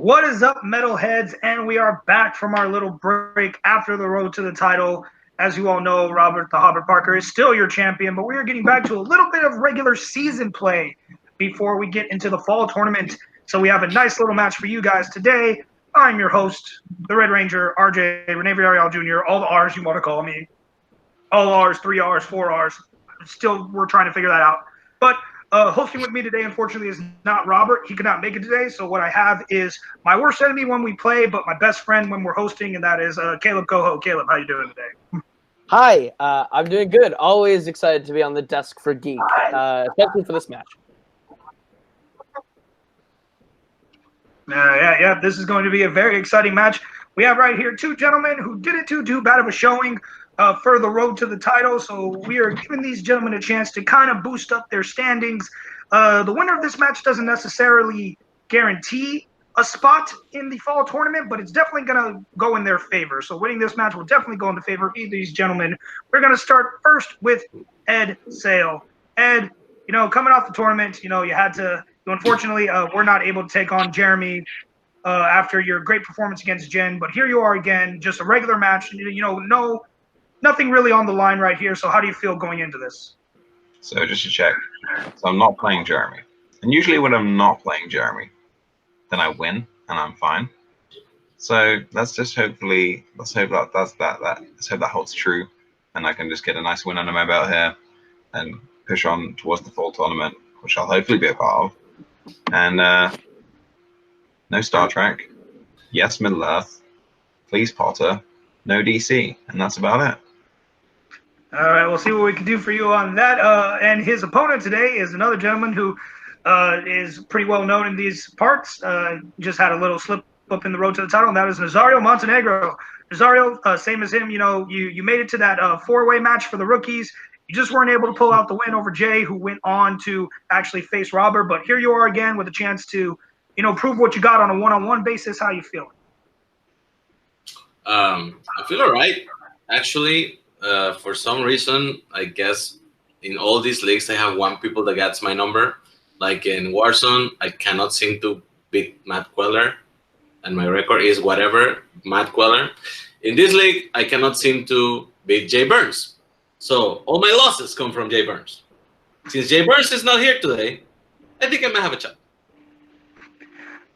What is up, metalheads? And we are back from our little break after the road to the title. As you all know, Robert the Hobbit Parker is still your champion, but we are getting back to a little bit of regular season play before we get into the fall tournament. So we have a nice little match for you guys today. I'm your host, the Red Ranger, RJ, Rene Villarreal Jr., all the R's you want to call me. All R's, 3 R's, 4 R's. Still, we're trying to figure that out. But hosting with me today, unfortunately, is not Robert. He could not make it today. So what I have is my worst enemy when we play, but my best friend when we're hosting, and that is Caleb Coho. Caleb, how you doing today? Hi, I'm doing good. Always excited to be on the desk for Geek, especially for this match. Yeah. This is going to be a very exciting match. We have right here two gentlemen who didn't do too bad of a showing for the road to the title. So we are giving these gentlemen a chance to kind of boost up their standings. The winner of this match doesn't necessarily guarantee a spot in the fall tournament, but it's definitely going to go in their favor. So winning this match will definitely go in the favor of either of these gentlemen. We're going to start first with Ed Sale. Ed, coming off the tournament, you had to – unfortunately, we're not able to take on Jeremy after your great performance against Jen, but here you are again, just a regular match. Nothing really on the line right here. So how do you feel going into this? So just to check, so I'm not playing Jeremy, and usually when I'm not playing Jeremy, then I win and I'm fine. So let's just let's hope that holds true, and I can just get a nice win under my belt here, and push on towards the fall tournament, which I'll hopefully be a part of. And no Star Trek, yes Middle Earth, please Potter, no DC, and that's about it. All right, we'll see what we can do for you on that. And his opponent today is another gentleman who is pretty well known in these parts. Just had a little slip up in the road to the title, and that is Nazario Montenegro. Nazario, same as him, you made it to that four-way match for the rookies. You just weren't able to pull out the win over Jay, who went on to actually face Robert. But here you are again with a chance to, prove what you got on a one-on-one basis. How you feeling? I feel all right. Actually, for some reason, I guess in all these leagues, I have one people that gets my number. Like in Warzone, I cannot seem to beat Matt Cuellar, and my record is whatever, Matt Cuellar. In this league, I cannot seem to beat Jay Burns. So all my losses come from Jay Burns. Since Jay Burns is not here today, I think I might have a chance.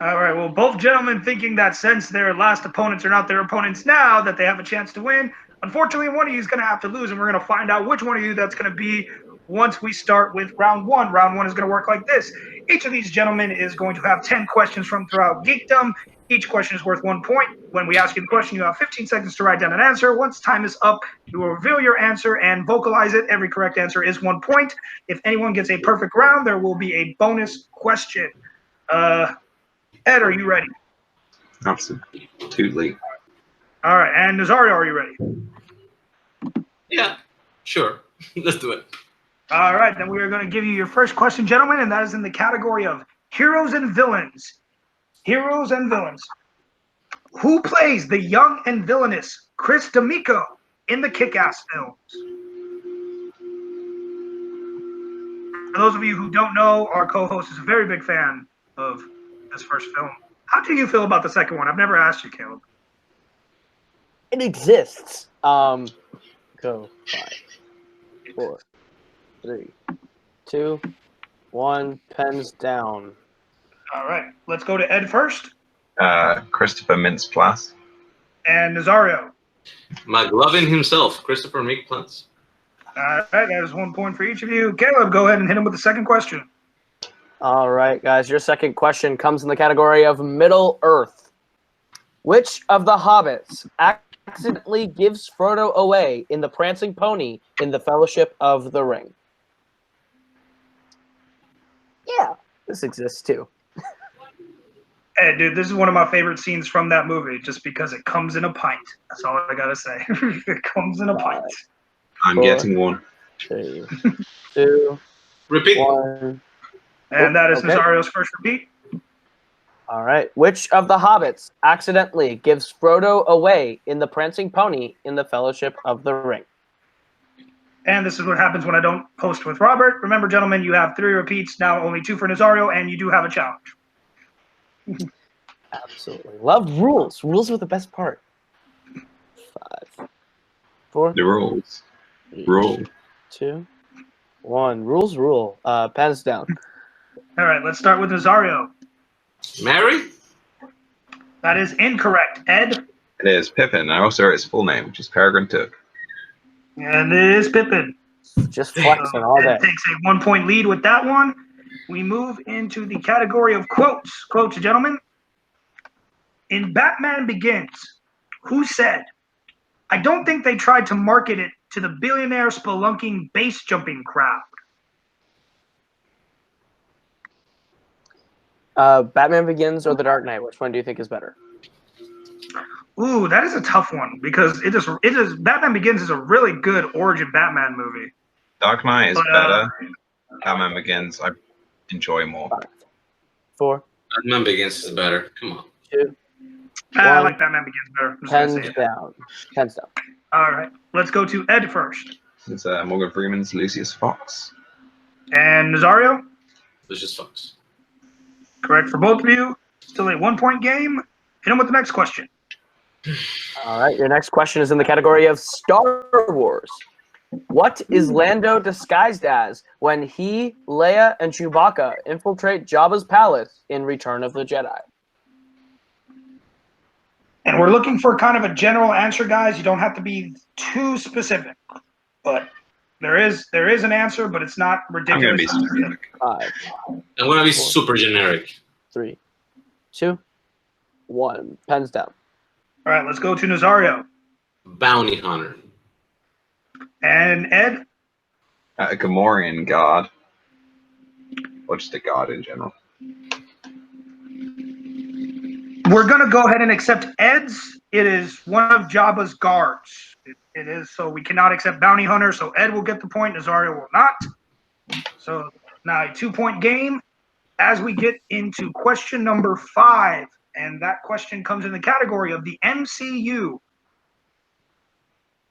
All right, well, both gentlemen thinking that since their last opponents are not their opponents now, that they have a chance to win. Unfortunately, one of you is going to have to lose, and we're going to find out which one of you that's going to be once we start with round one. Round one is going to work like this. Each of these gentlemen is going to have 10 questions from throughout Geekdom. Each question is worth 1 point. When we ask you the question, you have 15 seconds to write down an answer. Once time is up, you will reveal your answer and vocalize it. Every correct answer is 1 point. If anyone gets a perfect round, there will be a bonus question. Ed, are you ready? Absolutely. All right, and Nazario, are you ready? Yeah, sure. Let's do it. All right, then we are going to give you your first question, gentlemen, and that is in the category of heroes and villains. Heroes and villains. Who plays the young and villainous Chris D'Amico in the Kick-Ass films? For those of you who don't know, our co-host is a very big fan of this first film. How do you feel about the second one? I've never asked you, Caleb. It exists. Go 5, 4, 3, 2, 1. Pens down. All right, let's go to Ed first. Christopher Mintz-Plasse. And Nazario. McLovin himself, Christopher Mintz-Plasse. All right, that is 1 point for each of you. Caleb, go ahead and hit him with the second question. All right, guys, your second question comes in the category of Middle Earth. Which of the hobbits accidentally gives Frodo away in the Prancing Pony in the Fellowship of the Ring? Yeah, this exists too. Hey, dude, this is one of my favorite scenes from that movie just because it comes in a pint. That's all I got to say. It comes in a pint. I'm getting one. 3, 2, Repeat. 1. And that is Nazario's first repeat. All right. Which of the hobbits accidentally gives Frodo away in the Prancing Pony in the Fellowship of the Ring? And this is what happens when I don't host with Robert. Remember, gentlemen, you have 3 repeats, now only 2 for Nazario, and you do have a challenge. Absolutely. Love rules. Rules are the best part. 5, 4, The rules. 3, Rule. 2, 1. Rules rule. Pens down. All right, let's start with Nazario. Mary? That is incorrect. Ed? It is Pippin. I also wrote his full name, which is Peregrine Took. And it is Pippin. Just flexing all day. Ed takes a 1-point lead with that one. We move into the category of quotes. Quotes, gentlemen. In Batman Begins, who said, "I don't think they tried to market it to the billionaire spelunking base jumping crowd"? Batman Begins or The Dark Knight? Which one do you think is better? Ooh, that is a tough one because it is Batman Begins is a really good origin Batman movie. Dark Knight is But, better. Batman Begins, I enjoy more. 5, 4, Batman Begins is better. Come on. 2. I One. like Batman Begins better. I'm just gonna Pens say it. down. Pens down. All right, let's go to Ed first. It's Morgan Freeman's Lucius Fox. And Nazario, Lucius Fox. correct for both of you. Still a 1-point game. Hit him with the next question. All right. Your next question is in the category of Star Wars. What is Lando disguised as when he, Leia, and Chewbacca infiltrate Jabba's palace in Return of the Jedi? And we're looking for kind of a general answer, guys. You don't have to be too specific, but there is an answer, but it's not I'm going to ridiculous. be specific. 5, I'm gonna be 4. super generic. 3, 2, 1. Pens down. All right, let's go to Nazario Bounty hunter. and Ed. A Gamorrean guard. Or just a guard in general. We're gonna go ahead and accept Ed's. It is one of Jabba's guards. It is, so we cannot accept bounty hunter. So Ed will get the point. Nazario will not. So now a 2-point game. As we get into question number 5, and that question comes in the category of the MCU.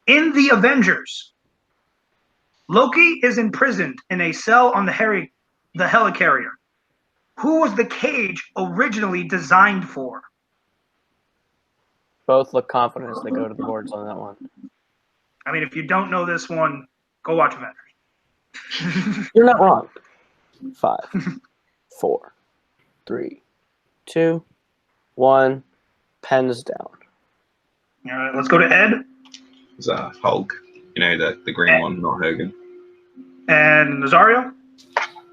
In the Avengers, Loki is imprisoned in a cell on the helicarrier. Who was the cage originally designed for? Both look confident as they go to the boards on that one. I mean, if you don't know this one, go watch Avengers. You're not wrong. 5, 4, 3, 2, 1. Pens down. All right, let's go to Ed It's Hulk. You know, the green one, not Hogan. and Nazario.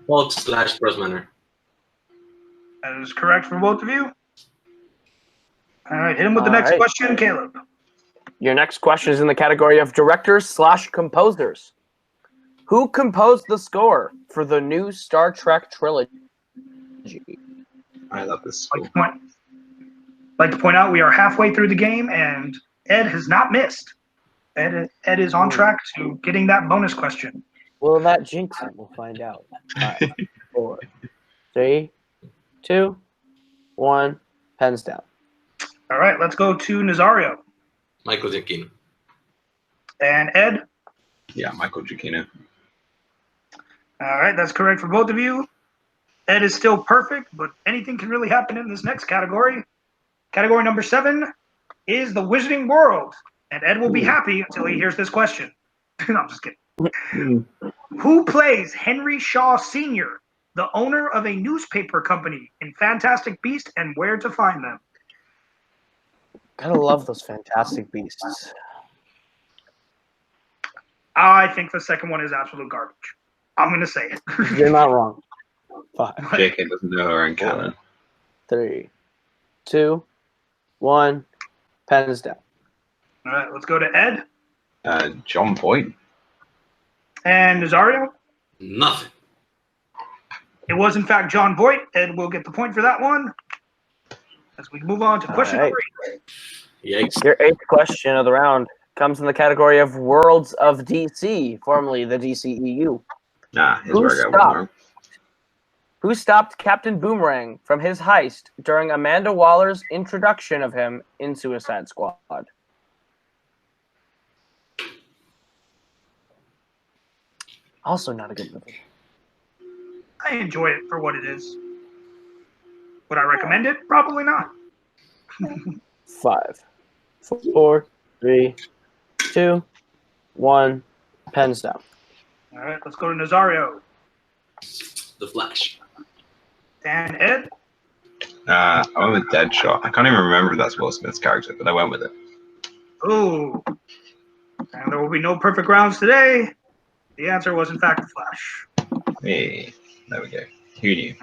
Hulk / Bruce Banner. That is correct for both of you. All right, hit him with the All next right. question, Caleb. Your next question is in the category of directors / composers. Who composed the score for the new Star Trek trilogy? I love this Like school. to point out, we are halfway through the game, and Ed has not missed. Ed is on track to getting that bonus question. Will that jinx him? We'll find out. 5, 4, 3, 2, 1. Pens down. All right, let's go to Nazario Michael Giacchino. and Ed. Yeah, Michael Giacchino. All right, that's correct for both of you. Ed is still perfect, but anything can really happen in this next category. Category number 7 is the Wizarding World, and Ed will be happy until he hears this question. No, I'm just kidding. Who plays Henry Shaw Sr., the owner of a newspaper company in Fantastic Beasts and Where to Find Them? Gotta love those Fantastic Beasts. I think the second one is absolute garbage. I'm going to say it. You're not wrong. 5, JK doesn't know her own canon. 3, 2, 1. Pens down. All right, let's go to Ed John Voight. and Nazario. Nothing. It was, in fact, John Voight. Ed will get the point for that one. As we move on to question right. number 8. Yikes. Your 8th question of the round comes in the category of Worlds of DC, formerly the DCEU. Nah, here's where I got one wrong. Who stopped Captain Boomerang from his heist during Amanda Waller's introduction of him in Suicide Squad? Also not a good movie. I enjoy it for what it is. Would I recommend it? Probably not. 5, 4, 3, 2, 1. Pens down. All right, let's go to Nazario. The Flash. And Ed. I went with Deadshot. I can't even remember if that's Will Smith's character, but I went with it. Ooh. And there will be no perfect rounds today. The answer was, in fact, the Flash. Hey, there we go. Who knew?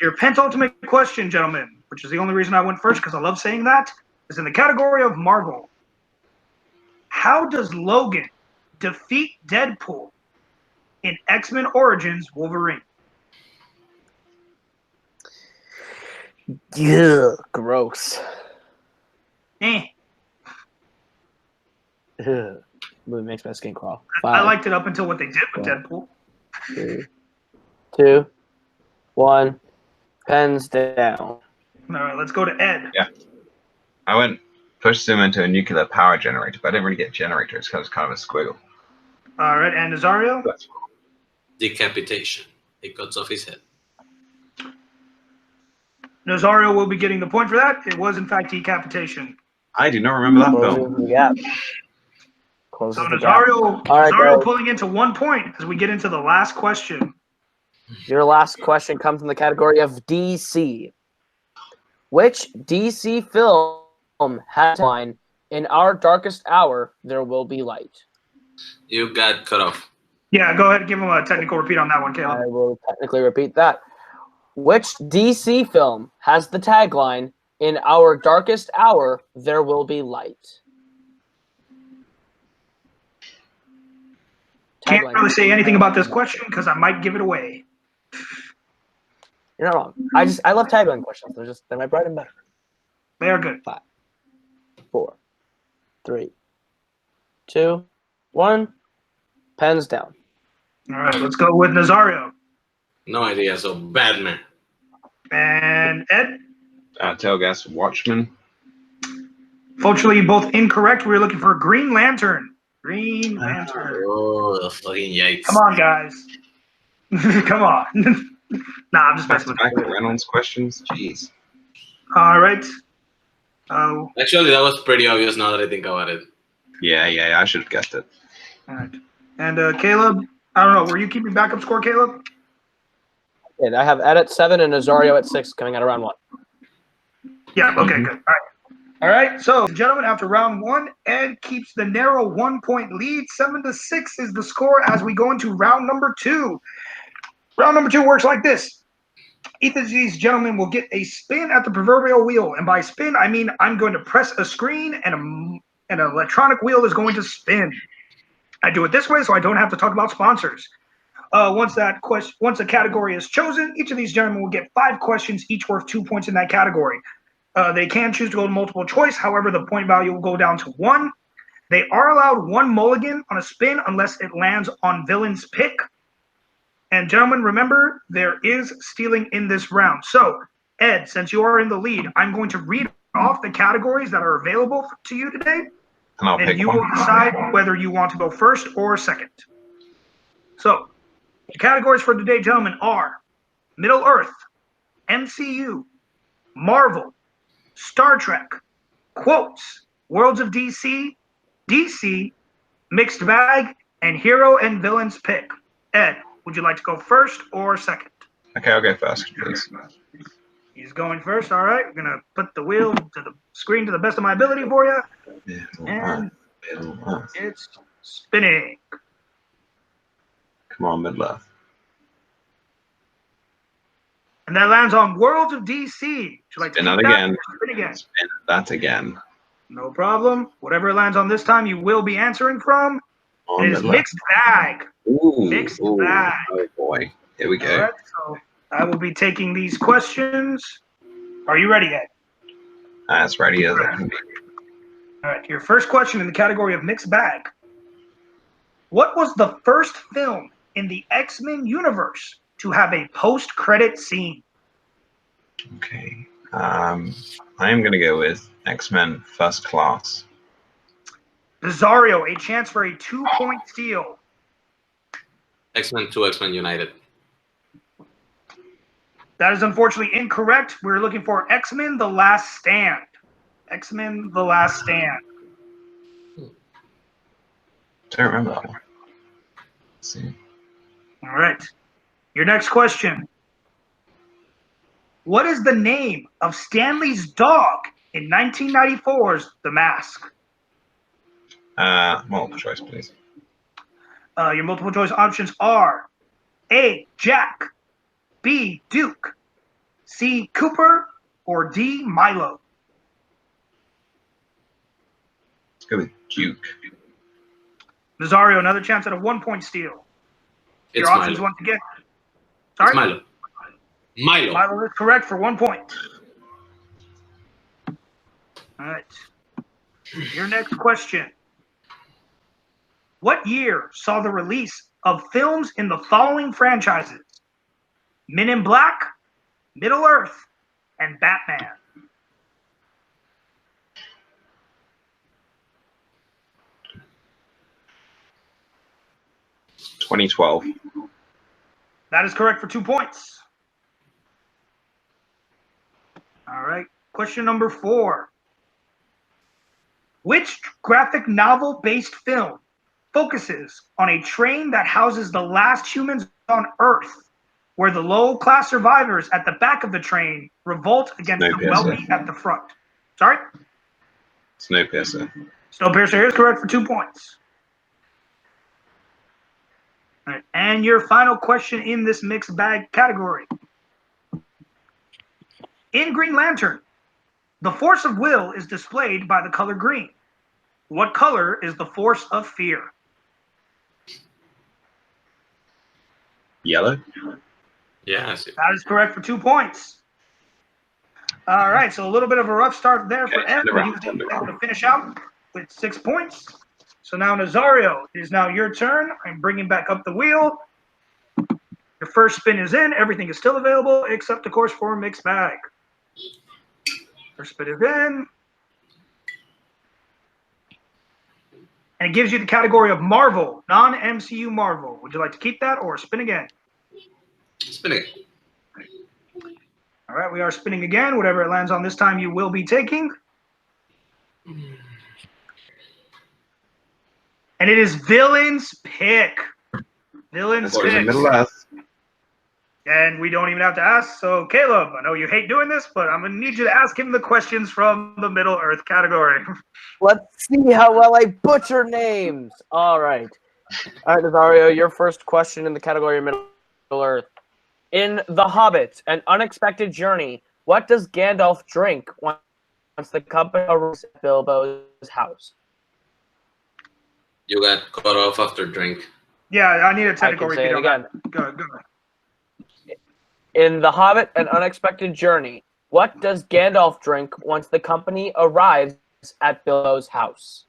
Your penultimate question, gentlemen, which is the only reason I went first because I love saying that, is in the category of Marvel. How does Logan defeat Deadpool in X-Men Origins Wolverine? Yeah, gross. Eh. Ugh. Really makes my skin crawl. I 5, liked it up until what they did with Deadpool. 3, 2, 1. Pens down. All right, let's go to Ed. Yeah. I went pushed him into a nuclear power generator, but I didn't really get generators because it's kind of a squiggle. All right, and Nazario? Decapitation. It cuts off his head. Nazario will be getting the point for that. It was, in fact, decapitation. I do not remember that Closes film. the gap. Closes So the gap. Nazario, All right, Nazario guys. pulling into 1 point as we get into the last question. Your last question comes in the category of DC. Which DC film has the line, "In our darkest hour, there will be light"? You got cut off. Yeah, go ahead and give him a technical repeat on that one, Caleb. I will technically repeat that. Which DC film has the tagline, "In our darkest hour, there will be light"? Can't Tagline. really say anything about this question because I might give it away. You're not wrong. I love tagline questions. They're my bread and butter. They are good. 5, 4, 3, 2, 1. Pens down. All right, let's go with Nazario. No idea. So Batman. And Ed? Tailgas Watchmen. Fortunately, both incorrect. We were looking for Green Lantern. Green Lantern. Oh, the fucking yikes. Come on, guys. Come on. Nah, I'm just Back messing to with back you. Reynolds questions. Jeez. All right. Actually, that was pretty obvious now that I think about it. Yeah, I should have guessed it. All right. And Caleb, I don't know. Were you keeping backup score, Caleb? And I have Ed at 7 and Nazario at 6 coming out of round 1. Yeah, okay, good. All right. All right, so gentlemen, after round 1, Ed keeps the narrow 1-point lead. 7-6 is the score as we go into round number 2. Round number 2 works like this. Each of these gentlemen will get a spin at the proverbial wheel. And by spin, I mean I'm going to press a screen and an electronic wheel is going to spin. I do it this way so I don't have to talk about sponsors. Once a category is chosen, each of these gentlemen will get 5 questions, each worth 2 points in that category. They can choose to go to multiple choice. However, the point value will go down to 1. They are allowed 1 mulligan on a spin unless it lands on villain's pick. And gentlemen, remember, there is stealing in this round. So, Ed, since you are in the lead, I'm going to read off the categories that are available to you today. And I'll pick And you one. will decide whether you want to go first or second. So, the categories for today, gentlemen, are Middle Earth, MCU, Marvel, Star Trek, Quotes, Worlds of DC, DC, Mixed Bag, and Hero and Villain's Pick. Ed, would you like to go first or second? Okay, I'll go first, please. He's going first. All right, we're going to put the wheel to the screen to the best of my ability for you. And it's spinning. Come on, Middle-earth. And that lands on Worlds of DC. Would you like to Spin that keep again. Spin again. Spin that again. No problem. Whatever it lands on this time, you will be answering from. On It is Middle-earth. Mixed Bag. Ooh, Mixed ooh. bag. Oh boy. Here we go. All right, so I will be taking these questions. Are you ready, Ed? As ready as I can be. All right, your first question in the category of Mixed Bag. What was the first film in the X-Men universe to have a post-credit scene? Okay. I am going to go with X-Men First Class. Nazario, a chance for a 2-point steal. X-Men 2, X-Men United. That is unfortunately incorrect. We're looking for X-Men: The Last Stand. X-Men: The Last Stand. Don't remember that one. Let's see. All right. Your next question. What is the name of Stanley's dog in 1994's The Mask? Multiple choice, please. Your multiple choice options are A, Jack, B, Duke, C, Cooper, or D, Milo. Let's go with Duke. Nazario, another chance at a 1-point steal. It's Your options Milo. once again. Sorry? It's Milo. Milo. Milo is correct for 1 point. All right. Your next question. What year saw the release of films in the following franchises? Men in Black, Middle Earth, and Batman. — 2012. That is correct for 2 points. All right. Question number 4. Which graphic novel-based film focuses on a train that houses the last humans on Earth, where the low-class survivors at the back of the train revolt against the wealthy at the front? Sorry? Snowpiercer. Snowpiercer is correct for 2 points. All right. And your final question in this mixed bag category. In Green Lantern, the force of will is displayed by the color green. What color is the force of fear? Yellow. Yeah, I see. That is correct for 2 points. All right, so a little bit of a rough start there for Ed, but he was able to finish out with 6 points. So now, Nazario, it is now your turn. I'm bringing back up the wheel. Your first spin is in. Everything is still available, except, of course, for mixed bag. First spin is in. And it gives you the category of Marvel, non-MCU Marvel. Would you like to keep that or spin again? Spinning. All right, we are spinning again. Whatever it lands on this time, you will be taking. And it is Villain's Pick. Villain's What is Pick. in Middle Earth? And we don't even have to ask. So, Caleb, I know you hate doing this, but I'm going to need you to ask him the questions from the Middle Earth category. Let's see how well I butcher names. All right. All right, Nazario, your first question in the category of Middle Earth. In The Hobbit, An Unexpected Journey, what does Gandalf drink once the company arrives at Bilbo's house? You got cut off after drink. Yeah, I need a technical I can say repeat it on again. that. Go ahead. In The Hobbit, An Unexpected Journey, what does Gandalf drink once the company arrives at Bilbo's house?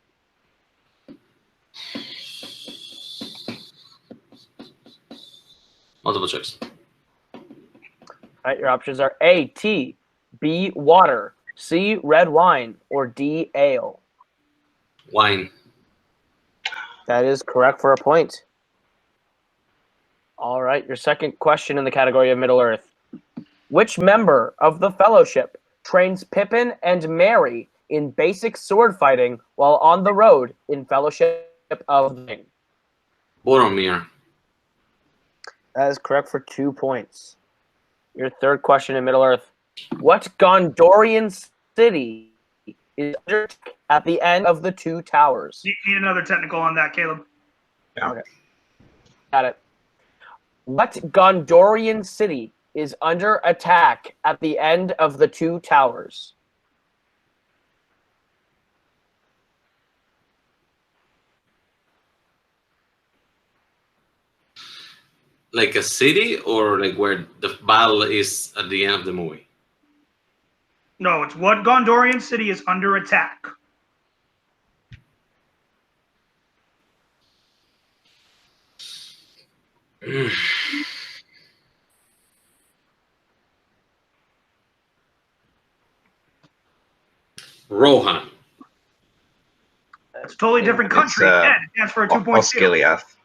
Multiple choice. All right, your options are A, tea, B, water, C, red wine, or D, ale. Wine. That is correct for a point. All right, your second question in the category of Middle Earth. Which member of the Fellowship trains Pippin and Merry in basic sword fighting while on the road in Fellowship of the Ring? Boromir. That is correct for 2 points. Your third question in Middle Earth. What Gondorian city is at the end of the two towers? Need another technical on that, Caleb. Yeah. Okay. Got it. What Gondorian city is under attack at the end of the two towers? Like a city or like where the battle is at the end of the movie? No, it's what Gondorian city is under attack. Rohan. It's a totally different country. It's, Ed, that's for a 2 point steal. Osgiliath.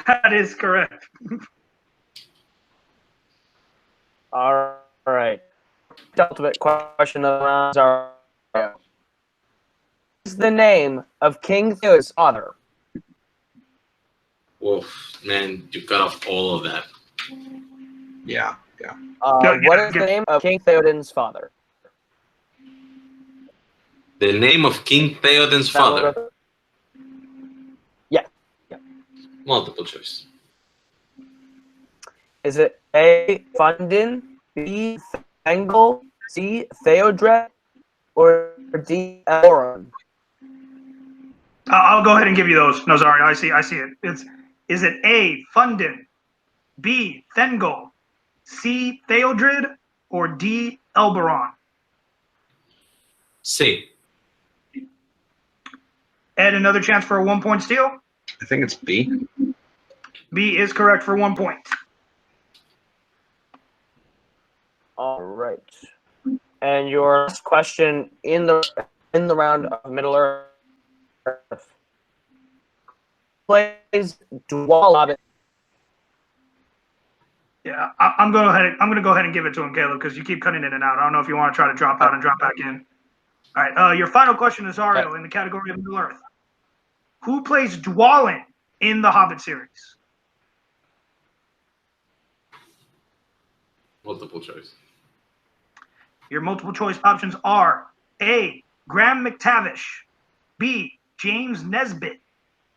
That is correct. All right. Ultimate question of the rounds are: what is the name of King Theoden's father? Oof, man, you cut off all of that. Yeah. What is the name of King Theoden's father? The name of King Theoden's father. Yeah. Multiple choice. Is it A. Fundin, B. Thengel, C. Theodred, or D. Elrond? I'll go ahead and give you those, Nazario. I see it. Is it A. Fundin, B. Thengel, C. Theodred, or D. Elberon? C. Ed, another chance for a 1-point steal. I think it's B. B is correct for 1 point. All right. And your last question in the round of Middle Earth plays Dwal. Yeah, I'm going to go ahead and give it to him, Caleb, because you keep cutting in and out. I don't know if you want to try to drop out and drop back in. All right. Your final question, Nazario, in the category of Middle Earth. Who plays Dwalin in the Hobbit series? Multiple choice. Your multiple choice options are A. Graham McTavish, B. James Nesbitt,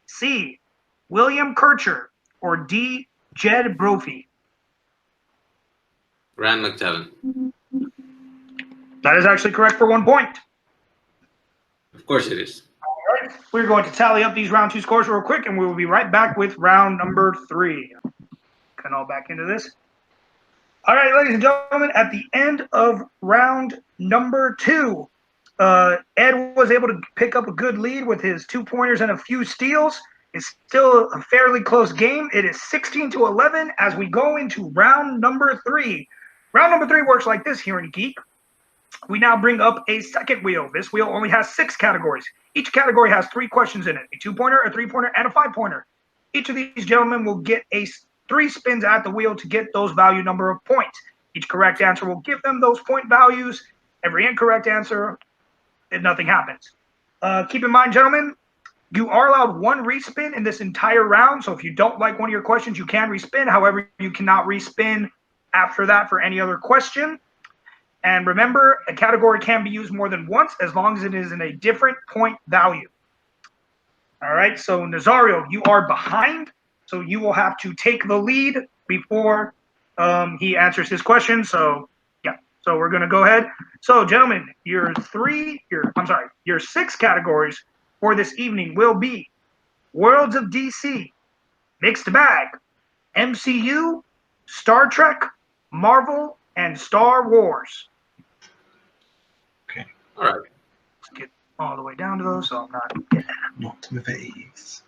C. William Kircher, or D. Jed Brophy. Graham McTavish. That is actually correct for 1 point. Of course it is. All right, we're going to tally up these round 2 scores real quick, and we will be right back with round number 3. Connole back into this. All right, ladies and gentlemen, at the end of round number 2, Ed was able to pick up a good lead with his 2-pointers and a few steals. It's still a fairly close game. It is 16-11 as we go into round number 3. Round number 3 works like this here in Geek. We now bring up a second wheel. This wheel only has 6 categories. Each category has 3 questions in it: a 2-pointer, a 3-pointer, and a 5-pointer. Each of these gentlemen will get 3 spins at the wheel to get those value number of points. Each correct answer will give them those point values. Every incorrect answer, nothing happens. Keep in mind, gentlemen, you are allowed 1 respin in this entire round. So if you don't like one of your questions, you can respin. However, you cannot respin after that for any other question. And remember, a category can be used more than once as long as it is in a different point value. All right, so Nazario, you are behind, so you will have to take the lead before he answers his question. So, yeah, so we're going to go ahead. So, gentlemen, your 6 categories for this evening will be Worlds of DC, Mixed Bag, MCU, Star Trek, Marvel, and Star Wars. All right. Let's get all the way down to those, so I'm Not with ease.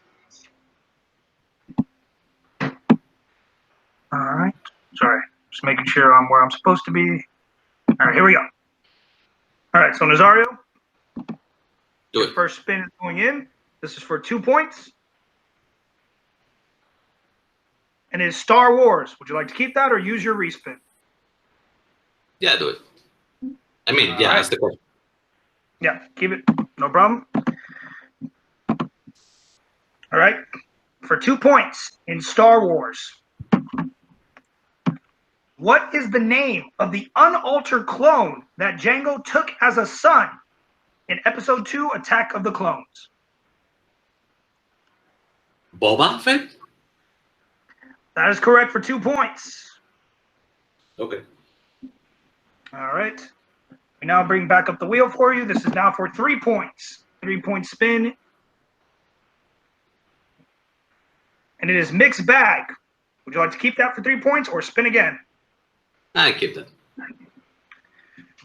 all right. Sorry, just making sure I'm where I'm supposed to be. All right, here we go. All right, so Nazario, Do it. first spin is going in. This is for 2 points. And it is Star Wars. Would you like to keep that or use your respin? Yeah, do it. I mean, All yeah, right. that's the question. Yeah, keep it. No problem. All right. For 2 points in Star Wars, what is the name of the unaltered clone that Jango took as a son in Episode 2, Attack of the Clones? Boba Fett? That is correct for 2 points. Okay. All right. We now bring back up the wheel for you. This is now for 3 points. 3-point spin. And it is Mixed Bag. Would you like to keep that for 3 points or spin again? I keep that.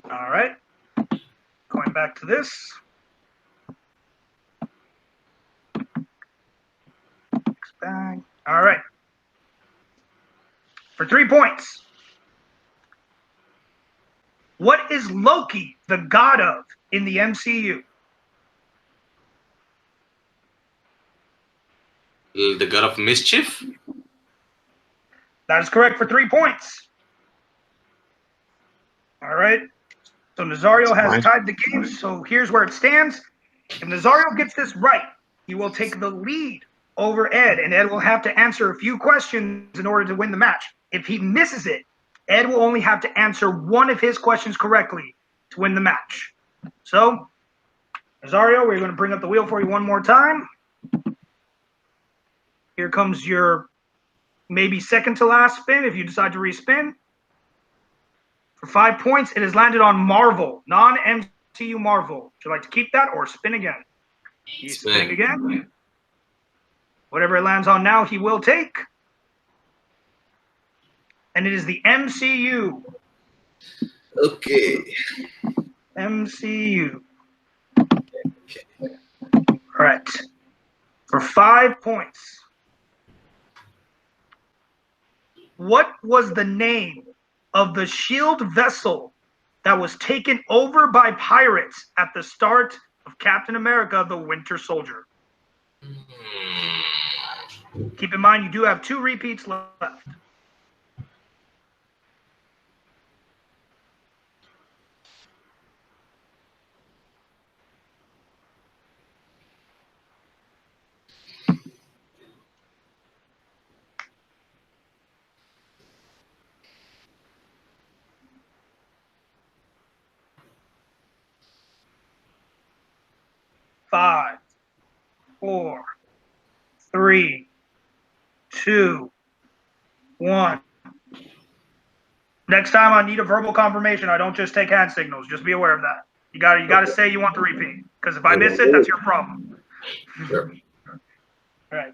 All right. Going back to this. Mixed Bag. All right. For 3 points. What is Loki the god of in the MCU? The God of Mischief? That is correct for 3 points. All right. So Nazario has Fine. tied the game. So here's where it stands. If Nazario gets this right, he will take the lead over Ed, and Ed will have to answer a few questions in order to win the match. If he misses it, Ed will only have to answer one of his questions correctly to win the match. So, Nazario, we're going to bring up the wheel for you one more time. Here comes your maybe second to last spin if you decide to respin. For 5 points, it has landed on Marvel, non-MCU Marvel. Would you like to keep that or spin again? He's spinning again. Whatever it lands on now, he will take. And it is the MCU. Okay. MCU. All right. For 5 points. What was the name of the shield vessel that was taken over by pirates at the start of Captain America, the Winter Soldier? Keep in mind, you do have 2 repeats left. Five, 4, 3, 2, 1. Next time I need a verbal confirmation. I don't just take hand signals. Just be aware of that. You got to say you want to repeat. Because if I miss it, that's your problem. Sure. All right.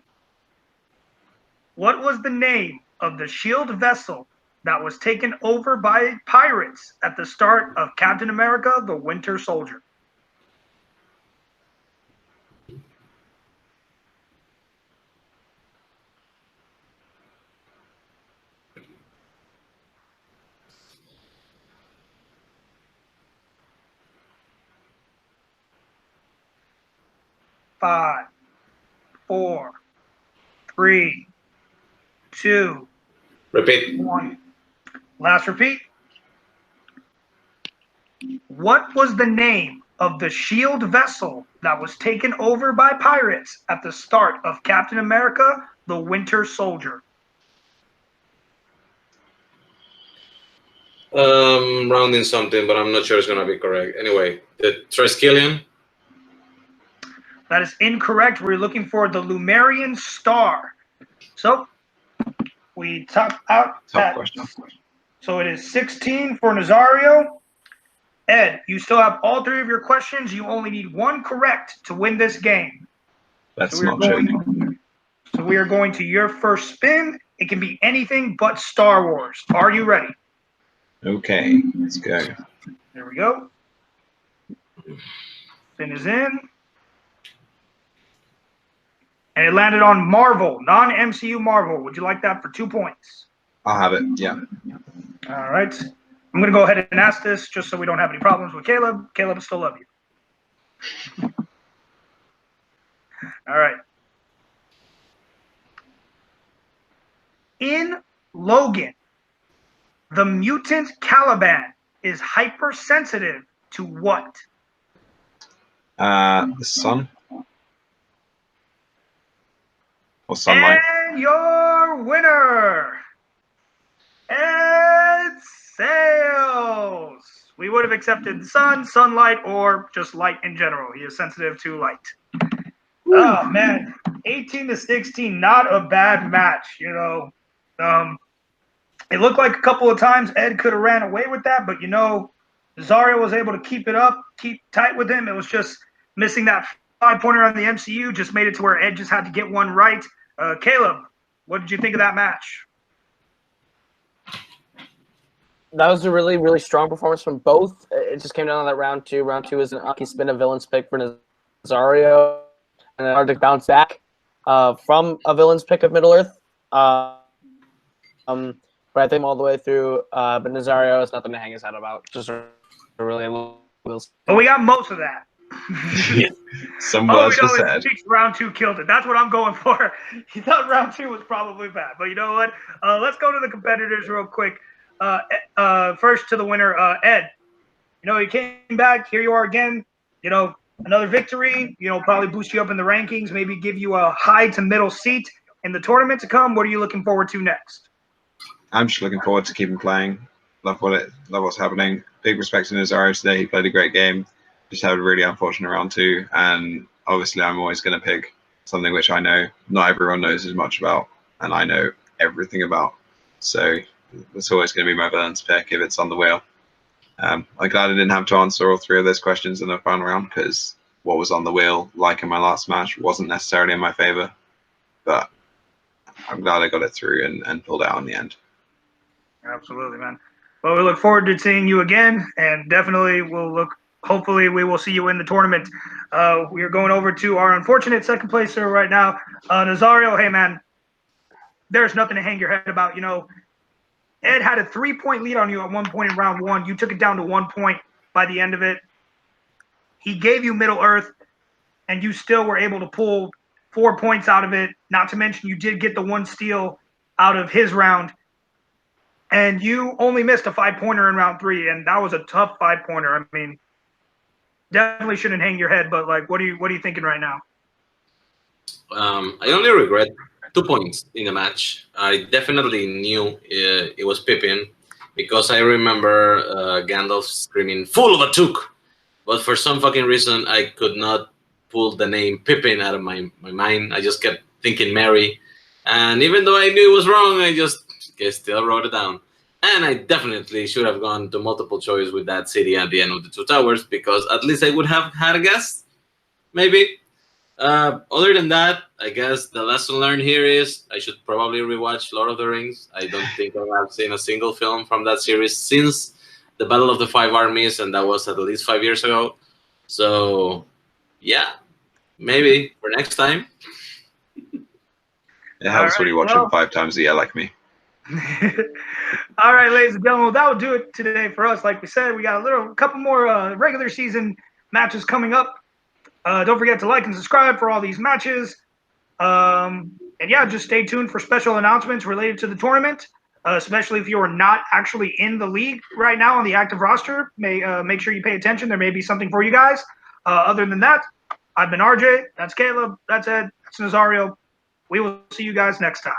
What was the name of the shield vessel that was taken over by pirates at the start of Captain America, the Winter Soldier? Five, 4, 3, 2, Repeat. 1. Last repeat. What was the name of the shield vessel that was taken over by pirates at the start of Captain America, the Winter Soldier? Rounding something, but I'm not sure it's gonna be correct. Anyway, the Triskelion. That is incorrect. We're looking for the Lumerian Star. So we top out Tough that. question. So it is 16 for Nazario. Ed, you still have all 3 of your questions. You only need 1 correct to win this game. That's we are not true. So we are going to your first spin. It can be anything but Star Wars. Are you ready? Okay, let's go. There we go. Spin is in. And it landed on Marvel, non-MCU Marvel. Would you like that for 2 points? I'll have it. Yeah. All right. I'm going to go ahead and ask this just so we don't have any problems with Caleb. Caleb, I still love you. All right. In Logan, the mutant Caliban is hypersensitive to what? The sun. Or sunlight. And your winner, Ed Sales. We would have accepted sun, sunlight, or just light in general. He is sensitive to light. Oh, man. 18-16, not a bad match, you know. It looked like a couple of times Ed could have ran away with that, but, you know, Nazario was able to keep it up, keep tight with him. It was just missing that 5-pointer on the MCU, just made it to where Ed just had to get one right. Caleb, what did you think of that match? That was a really, really strong performance from both. It just came down to that round 2. Round 2 is an unlucky spin, a villain's pick for Nazario, and then hard to bounce back from a villain's pick of Middle-earth. But I think all the way through. But Nazario is nothing to hang his head about. Just a really Well, we got most of that. Some words were said. Round 2 killed it. That's what I'm going for. He thought round 2 was probably bad, but you know what? Let's go to the competitors real quick. first to the winner, Ed. You know, you came back. Here you are again. You know, another victory. You know, probably boost you up in the rankings. Maybe give you a high to middle seat in the tournament to come. What are you looking forward to next? I'm just looking forward to keeping playing. Love what's happening. Big respect to Nazario today. He played a great game. Just had a really unfortunate round 2, and obviously I'm always going to pick something which I know not everyone knows as much about, and I know everything about. So it's always going to be my villain's pick if it's on the wheel. I'm glad I didn't have to answer all 3 of those questions in the final round, because what was on the wheel, like in my last match, wasn't necessarily in my favor. But I'm glad I got it through and pulled out in the end. Absolutely, man. Well, we look forward to seeing you again, and definitely hopefully we will see you in the tournament. We are going over to our unfortunate second placer right now, Nazario. Hey, man, there's nothing to hang your head about. You know, Ed had a 3-point lead on you at one point in round 1. You took it down to 1 point by the end of it. He gave you Middle Earth, and you still were able to pull 4 points out of it. Not to mention you did get the 1 steal out of his round. And you only missed a 5-pointer in round 3, and that was a tough 5-pointer. I mean, definitely shouldn't hang your head, but like, what are you thinking right now? I only regret 2 points in the match. I definitely knew it was Pippin, because I remember Gandalf screaming "Fool of a Took," but for some fucking reason I could not pull the name Pippin out of my mind. I just kept thinking Mary, and even though I knew it was wrong, I just still wrote it down. And I definitely should have gone to multiple choice with that city at the end of the 2 towers, because at least I would have had a guess, maybe. Other than that, I guess the lesson learned here is I should probably rewatch Lord of the Rings. I don't think I have seen a single film from that series since the Battle of the 5 Armies, and that was at least 5 years ago. So, yeah, maybe for next time. It helps when you watch them 5 times a year like me. All right, ladies and gentlemen, that will do it today for us. Like we said, we got a couple more regular season matches coming up. Don't forget to like and subscribe for all these matches. And yeah, just stay tuned for special announcements related to the tournament, especially if you are not actually in the league right now on the active roster. Make sure you pay attention. There may be something for you guys. Other than that, I've been RJ. That's Caleb. That's Ed. That's Nazario. We will see you guys next time.